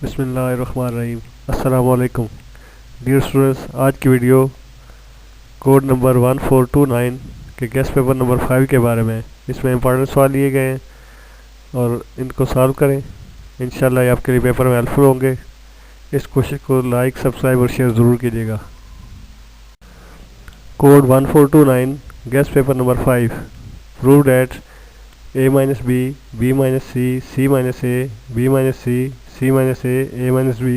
बिस्मिल्लाहिर्रहमानिर्रहीम। अस्सलाम वालेकुम डियर स्टूडेंट्स। आज की वीडियो कोड नंबर 1429 के गेस्ट पेपर नंबर 5 के बारे में। इसमें इंपॉर्टेंट सवाल लिए गए हैं और इनको सॉल्व करें। इंशाल्लाह ये आपके लिए पेपर में हेल्पफुल होंगे। इस कोशिश को लाइक, सब्सक्राइब और शेयर ज़रूर कीजिएगा। Code 1429 guest paper number 5। Prove that a minus b, b minus c, c minus a, b minus c, c minus a, a minus b,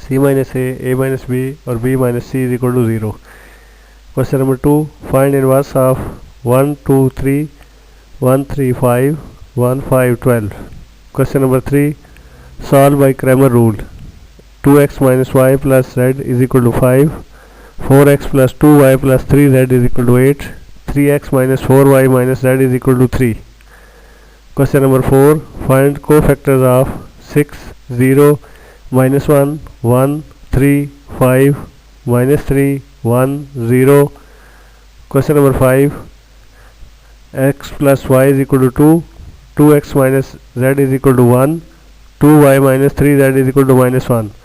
c minus a minus b और b minus c is equal to 0. Question number 2. Find inverse of 1, 2, 3, 1, 3, 5, 1, 5, 12. Question number 3. Solve by Cramer rule. 2x minus y plus z is equal to 5. 4x plus 2y plus 3z is equal to 8. 3x minus 4y minus z is equal to 3. Question number 4. Find cofactors of 6, 0, minus 1, 1, 3, 5, minus 3, 1, 0. Question number 5. X plus y is equal to 2. 2x minus z is equal to 1. 2y minus 3z is equal to minus 1.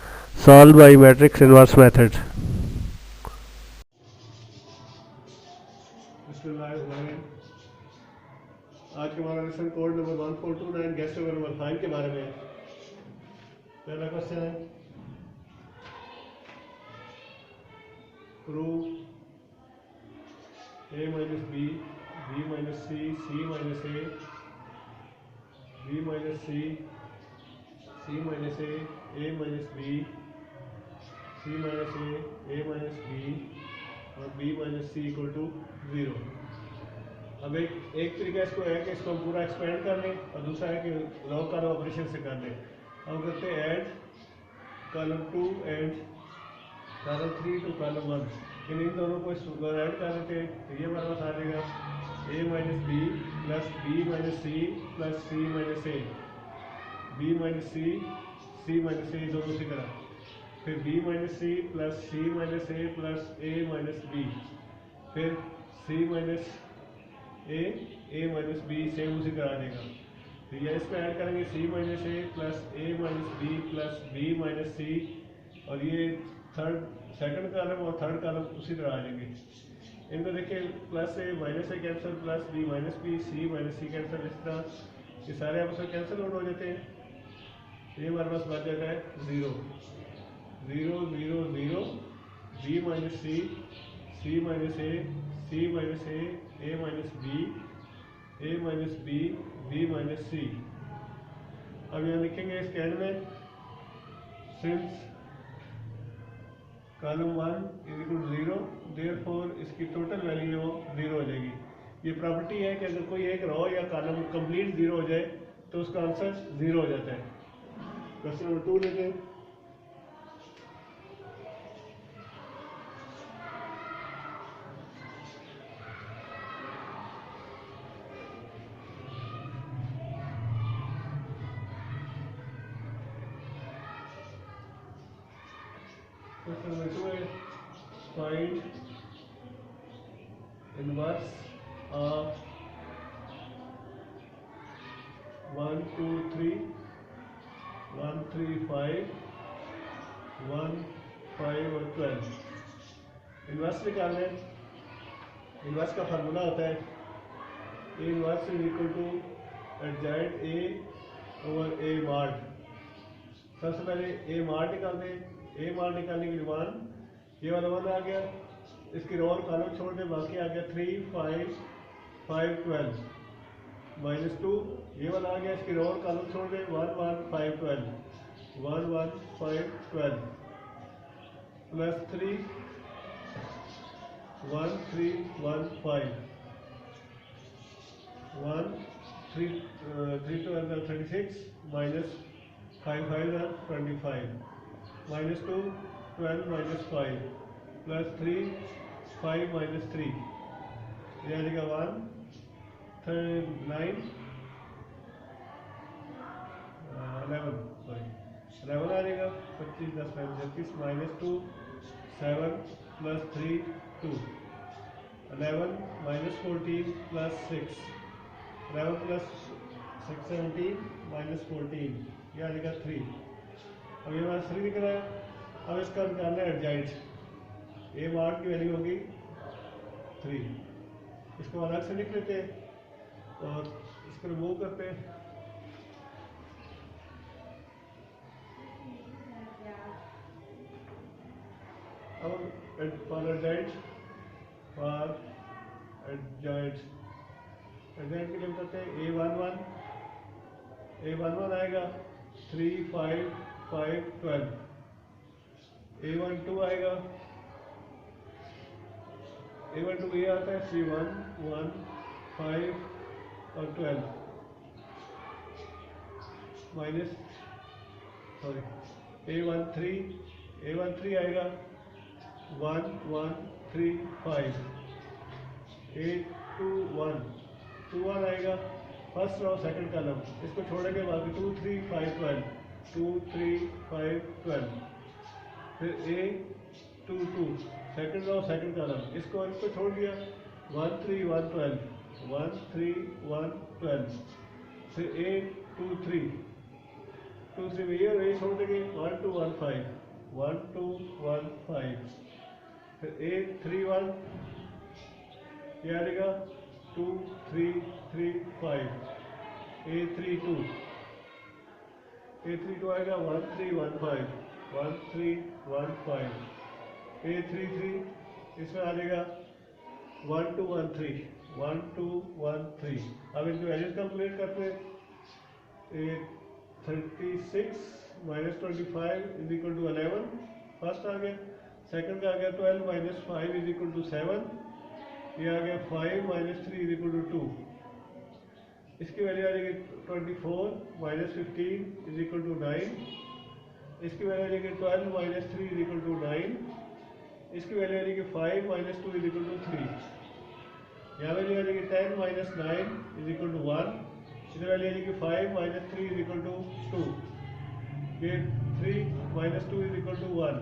Solve by matrix inverse method. आज के हमारा lesson code number 1429 guest paper number 5 के बारे में। पहला question है prove a minus b, b minus c, c minus a, b minus c, c minus a minus b, c minus a minus b और b minus c equal to 0। अब एक तरीका इसको है कि इसको हम पूरा एक्सपेंड कर लें और दूसरा है कि लॉग कॉलम ऑपरेशन से कर लें। हम करते हैं add column 2 and column 3 to column 1। इन दोनों को ऐड कर लेते हैं तो ये हमारे पास आ जाएगा a minus B plus B minus C plus C minus A, B minus C minus A दोनों इसी तरह, फिर b minus C plus C minus A plus a minus B, फिर c माइनस ए माइनस बी सेम उसी तरह आ जाएगा। तो ये इसको ऐड करेंगे c minus A plus a minus B plus b minus C और ये सेकंड कॉलम और थर्ड कॉलम उसी तरह आ जाएंगे। इनको देखिए plus A minus A cancel plus B minus B C minus C cancel, इस तरह ये सारे आपस में कैंसिल आउट हो जाते हैं। ये हमारे पास बच जाता है 0 0 0 0 b minus C minus a c minus A minus b a minus b minus c. अब यहाँ लिखेंगे इसके एंड में since column 1 is equal to 0 therefore इसकी टोटल वैल्यू वो 0 हो जाएगी। ये प्रॉपर्टी है कि अगर कोई एक रो या कॉलम कंप्लीट 0 हो जाए तो उसका आंसर 0 हो जाता है। क्वेश्चन नंबर 2 लेते हैं। Question number 2 है find inverse of 1, 2, 3, 1, 3, 5, 1, 5 और 12। इन्वर्स निकालना है। इन्वर्स का फार्मूला होता है A inverse is equal to adjoint A over A mod. सबसे पहले ए मॉड निकालते हैं। ए मॉड निकालने के लिए 1, ये वाला 1 आ गया, इसकी रो और कॉलम छोड़ दें, बाकी आ गया 3, 5, 5, 12 माइनस 2, ये वाला आ गया, इसकी रो और कॉलम छोड़ दें 1, 1, 5, 12 1, 1, 5, 12 plus 3, 1, 3, 1, 5 1, 3, 3 12 36 minus 5 5 25 minus 2, 12 minus 5 plus 3, 5 minus 3, ये आ जाएगा 1, 9, 11 सॉरी 11 आ जाएगा। 25 10 5 36 minus 2 7 plus 3 2 11 minus 14 plus 6 11 plus 6 17 minus 14, ये आ जाएगा 3 अब ये हमारा 3 दिख रहा है। अब इसका निकालना है एडजॉइंट। ए मार्ट की वैल्यू होगी 3। इसको अलग से लिख लेते हैं और इसको रिमूव करते हैं। अब फॉर एडजॉइंट के लिए बताते हैं A11 आएगा 3, 5, 5, 12। A12 आएगा, A12 ये आता है 3, 1, 1, 5 और 12 माइनस A13 आएगा 1, 1, 3, 5। A21 आएगा फर्स्ट रो सेकंड कॉलम, इसको छोड़ेंगे बाकी 2, 3, 5, 12, 2, 3, 5, 12। फिर A22 second row second column, इसको छोड़ दिया 1, 3, 1, 12, 1, 3, 1, 12। फिर A23 में ये छोड़ देंगे 1, 2, 1, 5, 1, 2, 1, 5। फिर A31 ये आएगा 2, 3, 3, 5। A32 आएगा 1, 3, 1, 5, 1, 3, 1, 5। A33 इसमें आ जाएगा 1, 2, 1, 3, 1, 2, 1, 3। अब इनकी वैल्यूज कैलकुलेट करते हैं। 36 minus 25 is equal to 11 first आ गया। सेकंड का आ गया 12 माइनस 5 इज इक्वल टू 7। ये आ गया 5 माइनस 3 इज इक्वल टू 2। इसकी वैल्यू आ जाएगी 24 माइनस 15 इज इक्वल टू 9। इसकी वैल्यू आ जाएगी 12 माइनस 3 इज इक्वल टू 9। इसकी वैल्यू आ जाएगी 5 माइनस 2 इज इक्वल टू 3। यहाँ वैल्यू आ जाएगी 10 माइनस 9 इज इक्वल टू 1। इधर वैल्यू आ जाएगी 5 माइनस 3 इज इक्वल टू 2। ये 3 माइनस 2 इज इक्वल टू 1।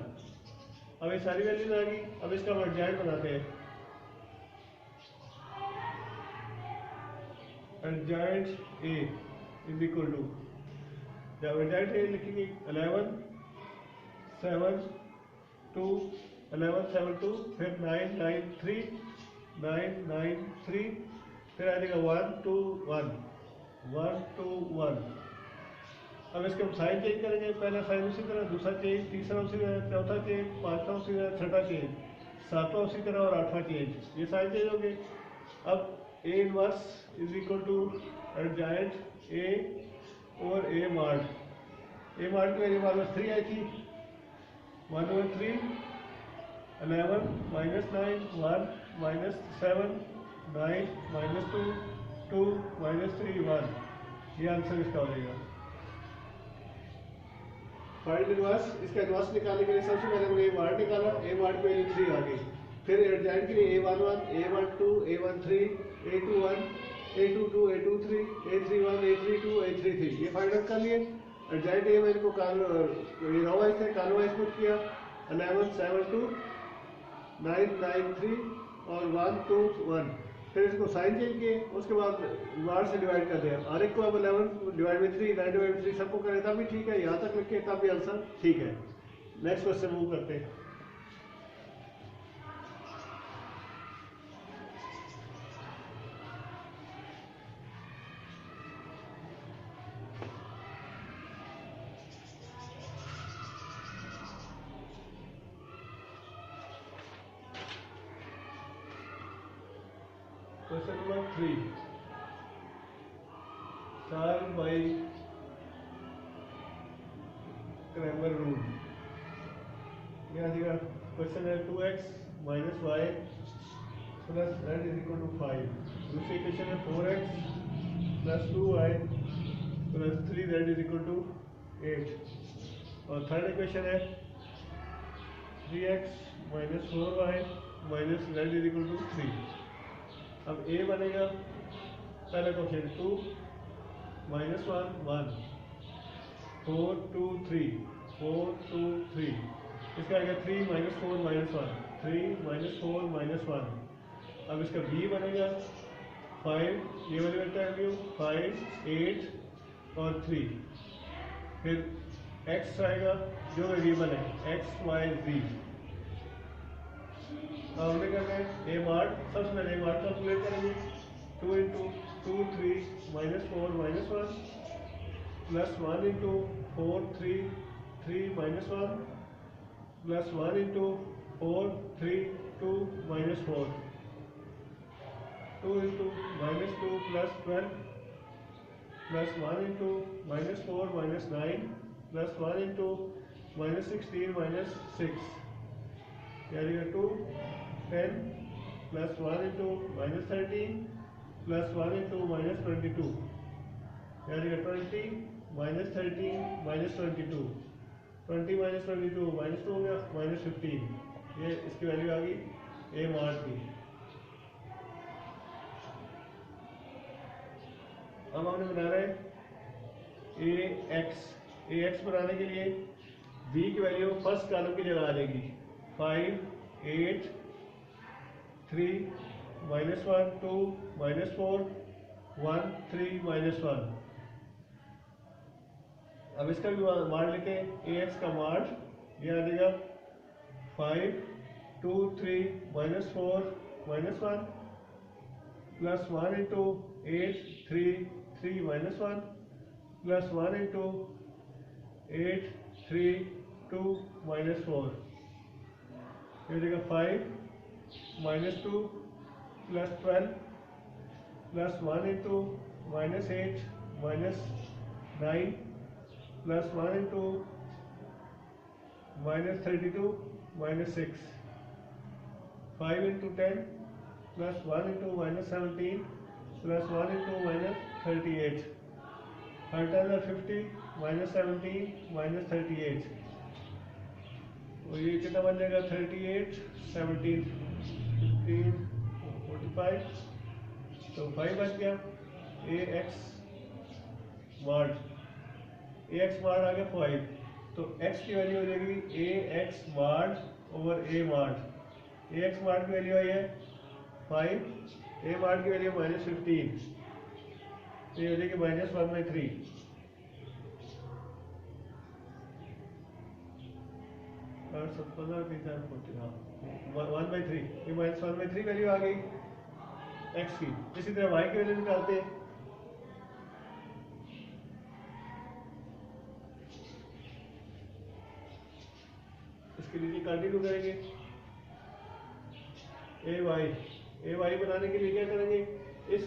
अब ये सारी वैल्यूज आ गई। अब इसका हम एडजॉइंट बनाते हैं। Adjoint A is equal to, जब एडजॉइंट A लिखेंगे 11, 7, 2, 11, 7, 2, फिर 9, 9, 3, 9, 9, 3, फिर आ जाएगा 1, 2, 1, 1, 2, 1। अब इसके हम साइन चेंज करेंगे। पहला साइन उसी तरह, दूसरा चेंज, तीसरा उसी तरह, चौथा चेंज, पांचवा उसी तरह, छठा चेंज, सातवां उसी तरह और आठवां चेंज। ये साइन चेंज हो गए। अब A inverse is equal to adjoint A और A मार्ट। A मार्ट की वैल्यू हमारे पास 3 आई थी, 1/3, 11 माइनस 9, 1 माइनस 7, 9 माइनस 2, 2 माइनस 3, 1। ये आंसर इसका हो जाएगा। फाइंड इनवर्स, इसका इनवर्स निकालने के लिए सबसे पहले हमने A मार्ट निकाला। A मार्ट की वैल्यू 3 आ गई। फिर एडजॉइंट के लिए A11, A12, A13, A21, A22, A23, A31, A32, A33 ये फाइंड आउट कर लिए। एडजॉइंट A में इनको रो वाइज थे, कॉलम वाइज पुट किया। 11, 7, 2, 9, 9, 3 और 1, 2, 1। फिर इसको साइन चेंज किए। उसके बाद वार्ड से डिवाइड कर दिया। हर एक को अब 11 डिवाइड बाई 3, 9 डिवाइड बाई 3 सबको करें तब भी ठीक है। यहाँ तक लिखे तब भी आंसर ठीक है। नेक्स्ट क्वेश्चन मूव करते हैं। Question number 3, solve by Cramer rule. यहाँ दिया क्वेश्चन है 2x minus y plus z is equal to 5। दूसरी क्वेश्चन है 4x plus 2y plus 3z is equal to 8। और थर्ड इक्वेशन है 3x minus 4y minus z is equal to 3। अब a बनेगा पहले क्वेश्चन 2 माइनस 1 1, 4 2 3, 4 2 3। इसका आएगा 3 माइनस 4 माइनस 1, 3 माइनस 4 माइनस 1। अब इसका b बनेगा 5, ये वाली वैल्यू 5, 8 और 3। फिर एक्स आएगा जो वेरिएबल है एक्स वाई जी। अब हमने करना है ए मार्ट, सबसे पहले ए मार्ट कैलकुलेट करेंगे। 2 into 2 3 minus 4 minus 1 plus 1 into 4 3 3 minus 1 plus 1 into 4 3 2 minus 4 2 into minus 2 plus 12 plus 1 into minus 4 minus 9 plus 1 into minus 16 minus 6 यानी 2 10 plus 1 into minus 13 plus 1 into minus 22 यानी 20 minus 13 minus 22 20 minus 22 minus 2 हो गया minus 15। ये इसकी value आ गई ए mart की। अब हमने बना रहे हैं ए एक्स बनाने के लिए बी की वैल्यू फर्स्ट कॉलम की जगह आ जाएगी 5 8 3 माइनस 1 2 माइनस 4 1 3 माइनस 1। अब इसका भी मार्ड लिखे ए एक्स का मार्ड ये आ जाएगा 5 2 3 minus 4 minus 1 plus 1 into 8 3 3 minus 1 plus 1 into 8 3 2 minus 4 ये देगा 5 minus 2 plus 12 plus 1 into minus 8 minus 9 plus 1 into minus 32 minus 6 5 into 10 plus 1 into minus 17 plus 1 into minus 38 हर टर्न 50 माइनस 17 माइनस 38 और ये कितना बन जाएगा 38 17 15 45 तो 5 बच गया। ए एक्स मार्ड आ गया 5 तो x की वैल्यू हो जाएगी ए एक्स मार्ड ओवर ए मार्ड। ए एक्स मार्ड की वैल्यू आई है 5 ए मार्ड की वैल्यू माइनस 15 तो ये हो जाएगी माइनस 1/3 और 15 हाँ 1/3 ये माइनस 1/3 वैल्यू आ गई x की। इसी तरह y की वैल्यू निकालते हैं। इसके लिए कंटिन्यू करेंगे ए वाई बनाने के लिए क्या करेंगे इस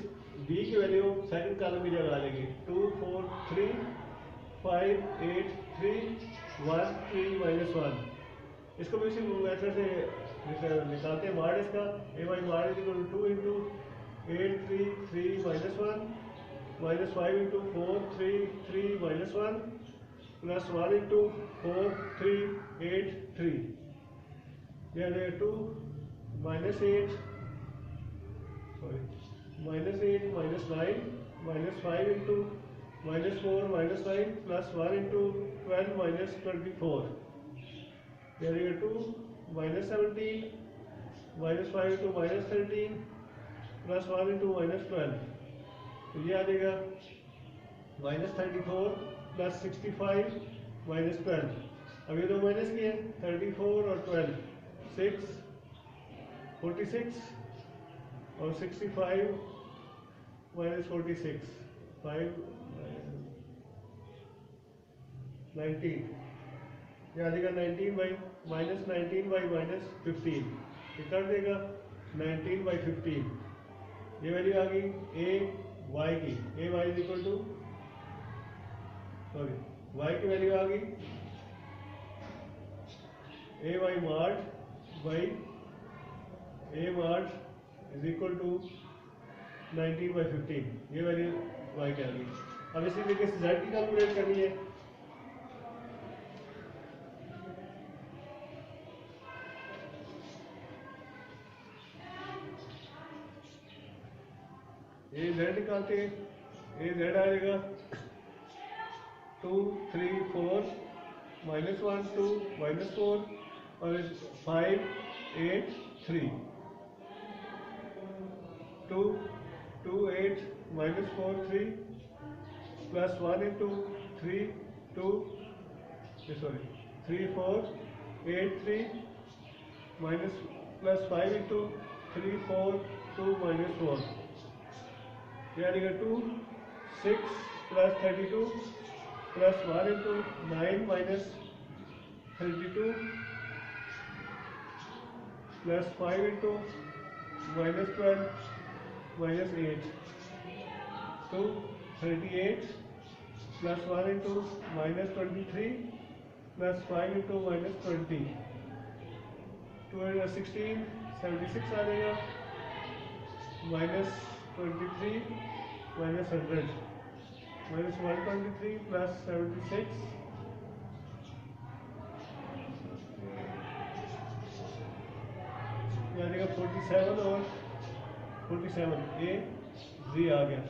b की वैल्यू सेकंड कॉलम की जगह लेंगे 2 4 3 5 8 3 1 3 माइनस 1। इसको भी इसी मेथड से निकालते हैं मार्ड इसका A Y mod equal to 2 into 8 3 3 minus 1 minus 5 into 4 3 3 minus 1 plus 1 into 4 3 8 3 यानी 2 minus 8 sorry minus 8 minus 9 minus 5 into minus 4 minus 9 plus 1 into 12 minus 24 यानी 2 minus 17 minus 5 into minus 13 plus 1 into minus 12 तो ये आ जाएगा minus 34 plus 65 minus 12। अब ये दो minus किए 34 और 12 6 46 और 65 माइनस 46 5 19 ये आ जाएगा 19 बाई माइनस 19 बाई माइनस 15 ये कर देगा 19/15। ये वैल्यू आ गई ए वाई की A Y is equal to sorry Y की वैल्यू आ गई A Y mod by A mod is equal to 19/15 ये वैल्यू वाई की आ गई। अब इसी तरीके से जेड की कैलकुलेट करनी है। ए जेड निकालते हैं ए जेड आ जाएगा 2 3 4 माइनस 1 2 माइनस 4 और 5 8 3 2 2 8 minus 4 3 plus 1 into 3 2 sorry 3 4 8 3 minus plus 5 into 3 4 2 minus 4 यानी कि 2 6 plus 32 plus 1 into 9 minus 32 plus 5 into minus 12 minus 8 2 38 plus 1 into minus 23 plus 5 into minus 20 16 76 आ जाएगा माइनस 23 माइनस 100 माइनस 123 प्लस 76 यानी कि 47 और 47 ए जी आ गया।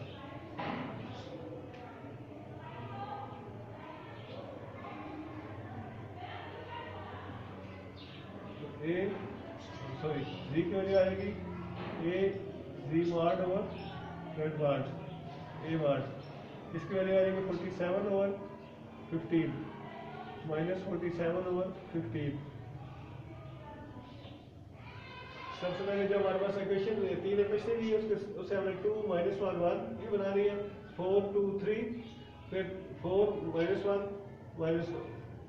ए सॉरी जी की वजह आएगी ए Z ward over red ward ए वार्ड, इसकी वजह आएगी 47 ओवर 15 माइनस 47 ओवर 15। सबसे पहले जो हमारे पास इक्वेशन 3 इक्वेशन दी है उससे हमने 2 माइनस 1 1 ये बना रही है 4 2 3 फिर 4 माइनस 1 माइनस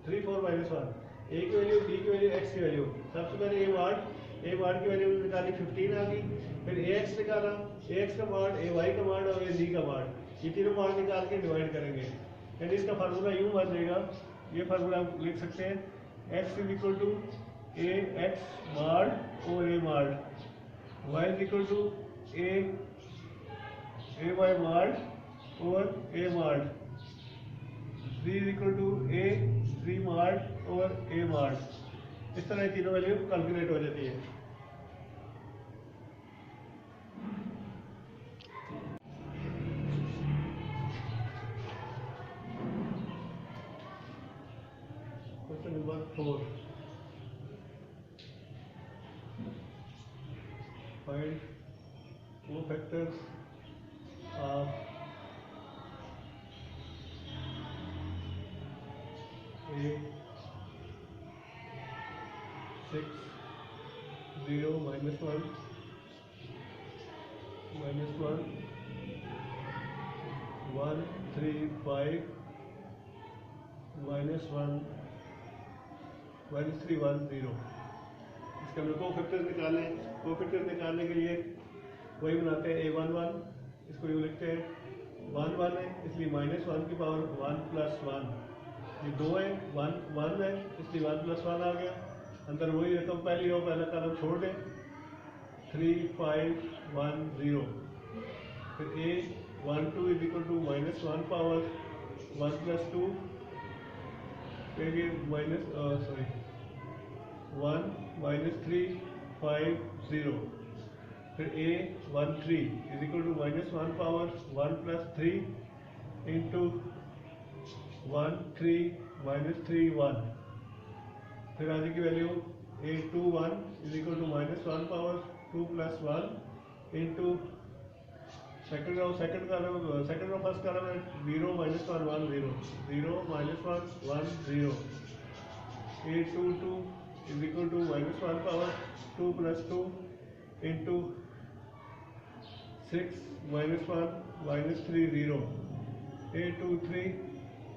3 4 माइनस 1 ए की वैल्यू बी की वैल्यू एक्स की वैल्यू। सबसे पहले ए वार्ड की वैल्यू निकाली 15 आ गई, फिर ए एक्स निकाला ए एक्स का वार्ड ए वाई का वार्ड और ए जी का वार्ड, ये तीनों वार्ड निकाल के डिवाइड करेंगे यानी इसका फार्मूला यूं बन जाएगा। ये फार्मूला आप लिख सकते हैं X is equal to A X ward और A ward, Y is equal to A Y ward और A ward, Z is equal to A Z ward और ए वार्ड। इस तरह ये तीनों वैल्यू कैलकुलेट हो जाती है। Question number 4, find cofactors of A 6 0 minus 1 minus 1 1 3 5 minus 1 minus 3 1 0। इसके हमने कोफैक्टर्स निकाले, कोफैक्टर्स निकालने के लिए वही बनाते हैं a1 1, इसको यूँ लिखते हैं 1 1 है इसलिए माइनस 1 की पावर 1 प्लस 1, ये 2 है 1 1 है इसलिए 1 प्लस 1 आ गया, अंदर वही रकम पहली रो पहला कॉलम छोड़ दें 3 5 1 0, फिर a 1 2 is equal to minus 1 power 1 plus 2, फिर ये माइनस 1 माइनस 3 5 0, फिर a 1 3 is equal to minus 1 power 1 plus 3 into 1 3 minus 3 1, फिर आगे की value a 2 1 is equal to minus 1 power 2 plus 1 into second row first column है 0 minus 1 1 0 0 minus 1 1 0, a 2 2 is equal to minus 1 power 2 plus 2 into 6 minus 1 minus 3 0, a 2 3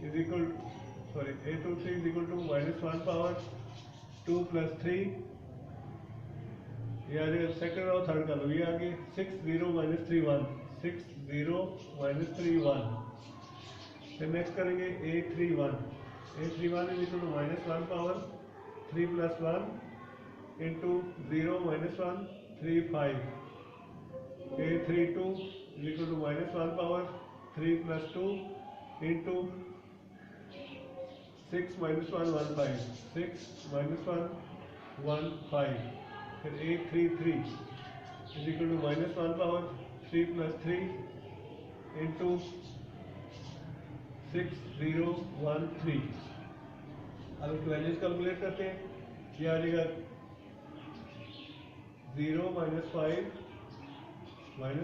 is equal to minus 1 power 2 plus 3, ये आ जाएगा second और third का लो, ये आ गया 6 0 minus 3 1 6 0 minus 3 1। फिर next करेंगे a 3 1 is equal to minus 1 power 3 plus 1 into 0 minus 1 3 5, a 3 2 is equal to minus 1 power 3 plus 2 into 6 minus 1 1 5 6 minus 1 1 5, फिर a 3 3 is equal to minus 1 power 3 plus 3 into 6 0 1 3। अब values calculate करते हैं, ये आ जाएगा 0 minus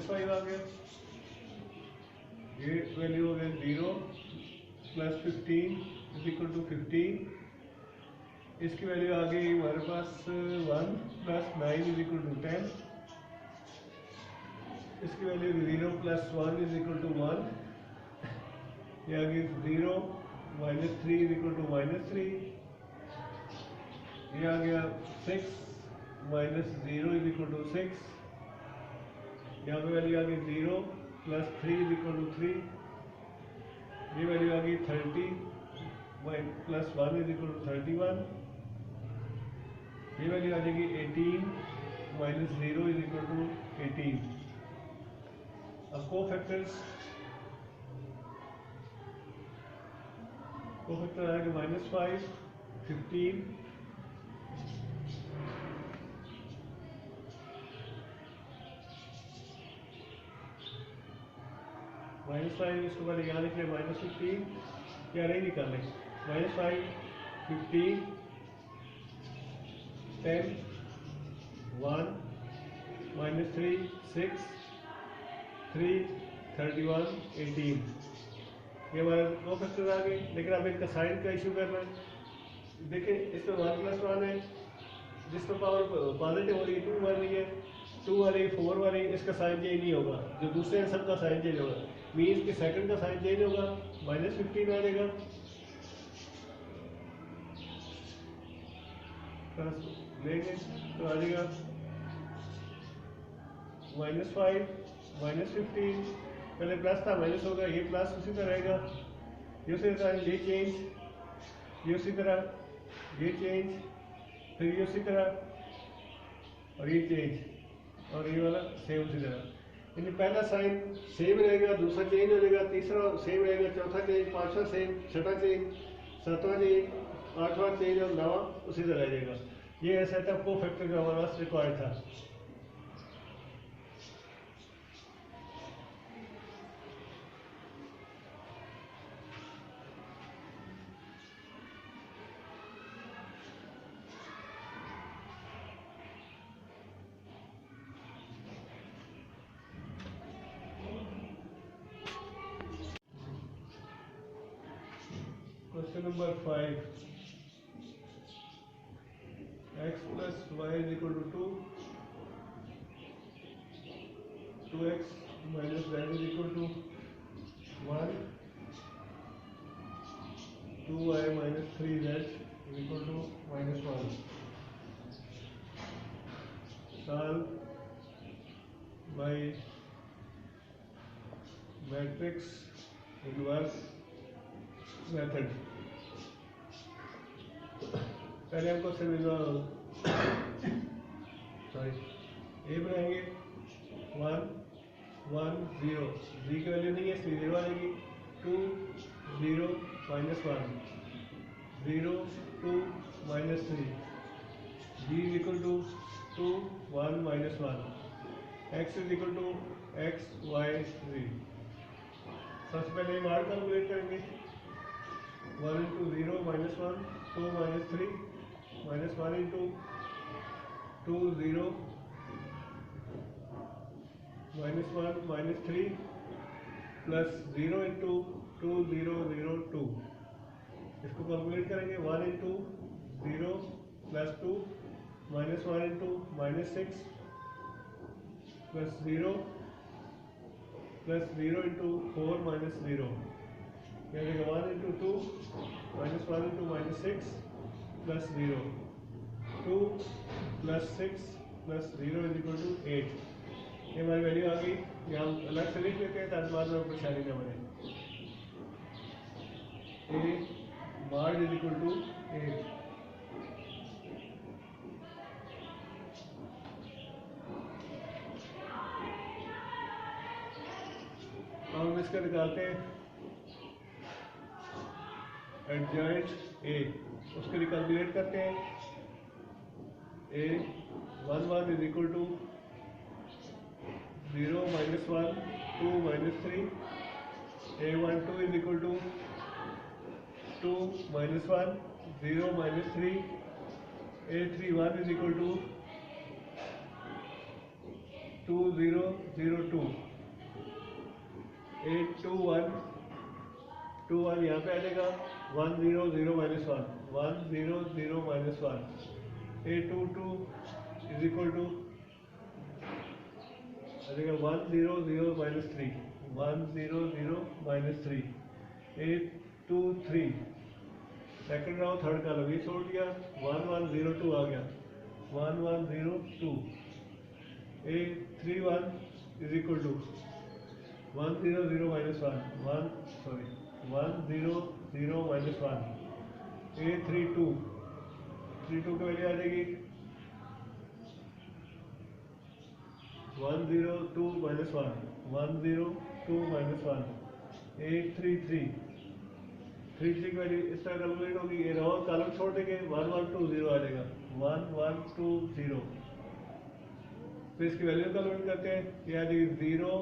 5 आ गया, ये value हो गया 0 प्लस 15 इज इक्वल टू 15। इसकी वैल्यू आ गई हमारे पास 1 प्लस 9 इज इक्वल टू 10। इसकी value 0 plus 1 is equal to 1। ये आ गई 0 माइनस 3 इज इक्वल टू -3। ये आ गया 6 माइनस 0 इज इक्वल टू 6। यहाँ पे वैल्यू आ गई 0 प्लस 3 इज इक्वल टू 3। ये वैल्यू आ गई 30 प्लस 1 इज इक्वल टू 31। ये वैल्यू आ जाएगी 18 माइनस 0 इज इक्वल टू 18। अब कोफैक्टर्स आएगा -5, 15, -5 इसके बाद यहाँ लिख लें -15, क्या नहीं निकालने, -5, 15, 10, 1, -3, 6, 3, 31, 18। ये हमारे दो फैक्टर आ गए। लेकिन अब इनका साइन का इशू करना है। देखिए इसमें 1 + 1 है, जिसमें पावर पॉजिटिव हो रही है 2 बन रही है, 2 आ रही, 4 आ रही, इसका साइन चेंज नहीं होगा। जो दूसरे हैं सबका साइन चेंज होगा। मीन्स कि सेकंड का साइन चेंज होगा, -15 आ जाएगा, लेंगे तो आ जाएगा -5, -15, पहले प्लस था माइनस होगा, ये प्लस उसी तरह रहेगा, ये उसी तरह, ये चेंज, ये उसी तरह, ये चेंज, फिर ये उसी तरह और ये चेंज और ये वाला सेम उसी तरह। यानी पहला साइन सेम रहेगा, दूसरा चेंज हो जाएगा, तीसरा सेम रहेगा, चौथा चेंज, पांचवा सेम, छठा चेंज, सातवां चेंज, आठवां चेंज और नवा उसी तरह रह जाएगा। ये सेटअप को फैक्टर का हमारे पास रिक्वायर्ड था। Question number 5. X plus y is equal to 2. 2x minus z is equal to 1. 2y minus 3z is equal to -1. Solve by matrix inverse method. पहले हमको ए बनाएंगे 1, 1, 0, जी की वैल्यू नहीं है इसलिए 0 आएगी, 2, 0, -1, 0, 2, -3, G is equal to 2, 1, -1, X is equal to x, y, z। सबसे पहले मान कैलकुलेट करेंगे, 1 into 0 -1, 2 -3, -1 into 2 0, -1 -3 plus 0 into 2 0 0 2। इसको कैलकुलेट करेंगे, 1 into 0 plus 2, -1 into -6 plus 0 plus 0 into 4 minus 0। 1 into 2 -1 into -6 plus 0, 2 plus 6 plus 0 is equal to 8। ये हमारी value आ गई। ये हम अलग से लिख लेते हैं ताकि बाद में परेशानी न बने। ए मार्ड इज इक्वल टू 8। हम इसका निकालते हैं एडजॉइंट ए, उसके लिए कैलकुलेट करते हैं। A 1 1 is equal to 0 -1 2 -3। A 1 2 is equal to 2 -1 0 -3। A 3 1 is equal to 2 0 0 2। A 2 1 2 1 यहाँ पे आ जाएगा, 1 0 0 minus 1 1 0 0 minus 1 a 2 2 is equal to I think 1 0 0 minus 3 1 0 0 minus 3 a 2 3 second round third column ये छोड़ दिया 1 1 0 2 आ गया 1 1 0 2 a 3 1 is equal to 1 0 0 minus 1 1 sorry 1 0 0 minus 1 a 3 2 3 2 की value आ जाएगी 1 0 2 minus 1 1 0 2 minus 1 a 3 3 3 3 की वैल्यू इस तरह कैलकुलेट होगी ये रहो कॉलम छोड़ देंगे 1 1 2 0 आ जाएगा 1 1 2 0 तो इसकी वैल्यू कैलकुलेट करते हैं ये आ जाएगी 0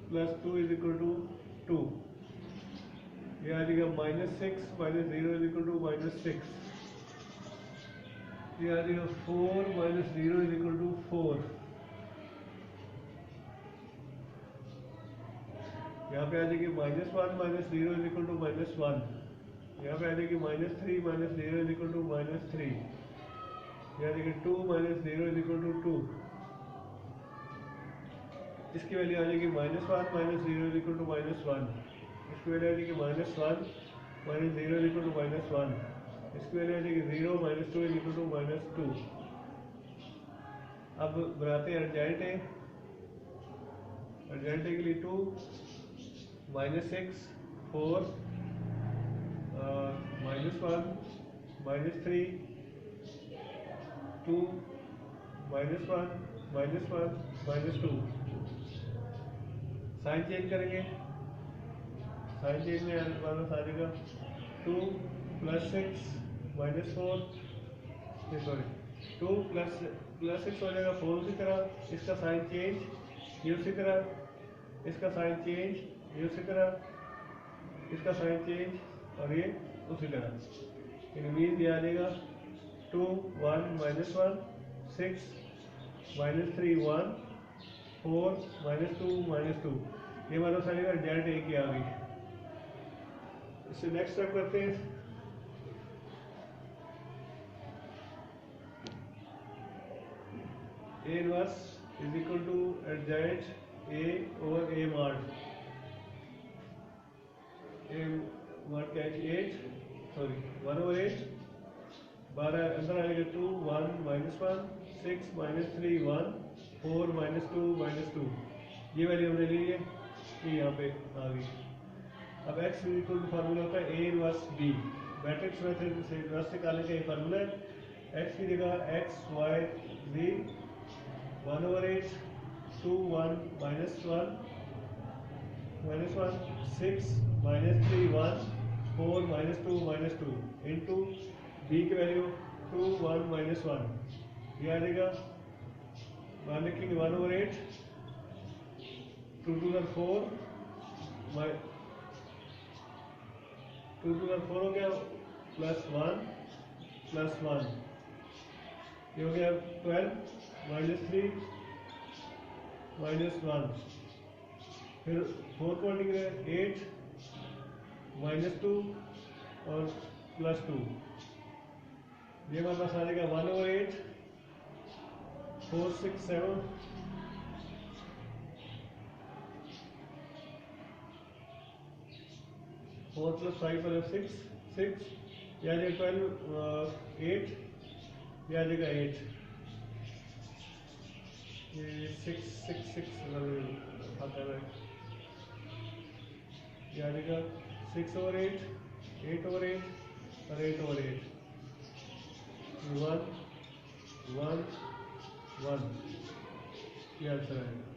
प्लस 2 इज इक्वल टू 2 ये आ जाएगा -6 माइनस 0 इज इक्वल टू -6 ये आ जाएगा 4 माइनस 0 इज इक्वल टू 4 यहाँ पे आ जाएगी -1 माइनस 0 इज इक्वल टू -1 यहाँ पे आ जाएगी -3 माइनस 0 इज इक्वल टू -3 यहाँ देखिए 2 माइनस 0 इज इक्वल टू 2 इसकी वैल्यू आ जाएगी -1 माइनस 0 इज इक्वल टू -1 इसकी वैल्यू आ जाएगी -1 माइनस 0 इज इक्वल टू -1 इसकी वैल्यू आ जाएगी 0 माइनस 2 इज इक्वल टू -2 अब बनाते हैं अर्जेंटे के लिए 2 -6 4 -1 -3 2 -1 -1 -2 साइन चेंज करेंगे साइन चेंज में वापस आ जाएगा 2 + 6 -4 सॉरी 2 + 6 हो जाएगा 4 उसी तरह इसका साइन चेंज ये उसी तरह इसका साइन चेंज ये उसी तरह इसका साइन चेंज और ये उसी तरह इन मीन दिया जाएगा 2 1 -1 6 -3 1 4 -2 -2 ये मतलब सारी रिजल्ट एक ही आ गई। इससे नेक्स्ट स्टेप करते हैं A inverse is equal to adjoint A over A mod A mod क्या है 8 सॉरी 1 ओवर 8 12 अंदर आएगा 2 1 -1 6 -3 1 4 -2 -2 ये वैल्यू हमने ली है ये यहाँ पे आ गई। अब x इक्वल टू फार्मूला होता है A inverse B matrix method से इनवर्स निकालने का ये फार्मूला है x की जगह x y z 1 over 8 2 1 -1 -1 6 -3 1 4 -2 -2 into b की वैल्यू 2 1 -1 ये आ जाएगा मान लिखेंगे 1 ओवर 8 2 टू 4 2 टू 4 हो गया +1 +1 ये हो गया 12 -3 -1 फिर 4 को इंटीग्रेट 8 -2 और +2 ये हमारे पास आ जाएगा 1 ओवर 8 4 6 7 4 + 5 = 6 6 ये आ जाएगा 12 8 ये आ जाएगा 8 ये 6 6 6 आता है ये आ जाएगा 6 ओवर 8 8 ओवर 8 और 8 ओवर 8 1 1 1 ये आंसर आएगा।